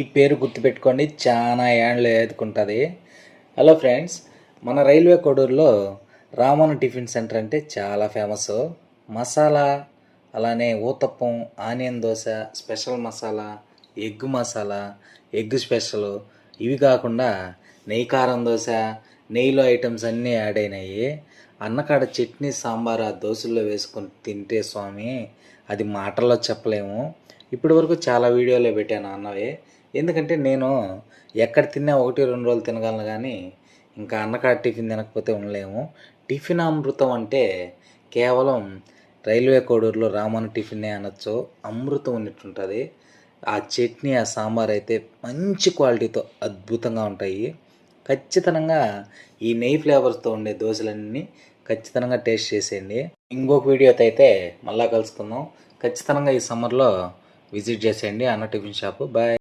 ఈ పేరు గుర్తుపెట్టుకోండి, చాలా ఏండ్లు ఎదుకుంటుంది. హలో ఫ్రెండ్స్, మన రైల్వే కోడూరులో రామన్ టిఫిన్ సెంటర్ అంటే చాలా ఫేమస్. మసాలా, అలానే uttapam, onion dosa, special masala, egg special, ఇవి కాకుండా నెయ్యి కారం దోశ, నెయ్యిలో ఐటమ్స్ అన్నీ యాడ్ అయినాయి. అన్నకాడ చట్నీ సాంబార్ ఆ దోశల్లో వేసుకొని తింటే స్వామి, అది మాటల్లో చెప్పలేము. ఇప్పటి వరకు చాలా వీడియోలో పెట్టాను అన్నవి, ఎందుకంటే నేను ఎక్కడ తిన్నా 1-2 రోజులు తినగలను, కానీ ఇంకా అన్నకాడ టిఫిన్ తినకపోతే ఉండలేము. టిఫిన్ అమృతం అంటే కేవలం రైల్వే కోడూరులో రామన్ టిఫిన్నే అనొచ్చు. అమృతం ఉన్నట్టుంటుంది. ఆ చట్నీ, ఆ సాంబార్ అయితే మంచి క్వాలిటీతో అద్భుతంగా ఉంటాయి. ఖచ్చితంగా ఈ నెయ్యి ఫ్లేవర్స్తో ఉండే దోశలన్నీ ఖచ్చితంగా టేస్ట్ చేసేయండి. ఇంకొక వీడియోతో అయితే మళ్ళా కలుసుకుందాం. ఖచ్చితంగా ఈ సమ్మర్లో విజిట్ చేసేయండి అన్న టిఫిన్ షాపు. బాయ్.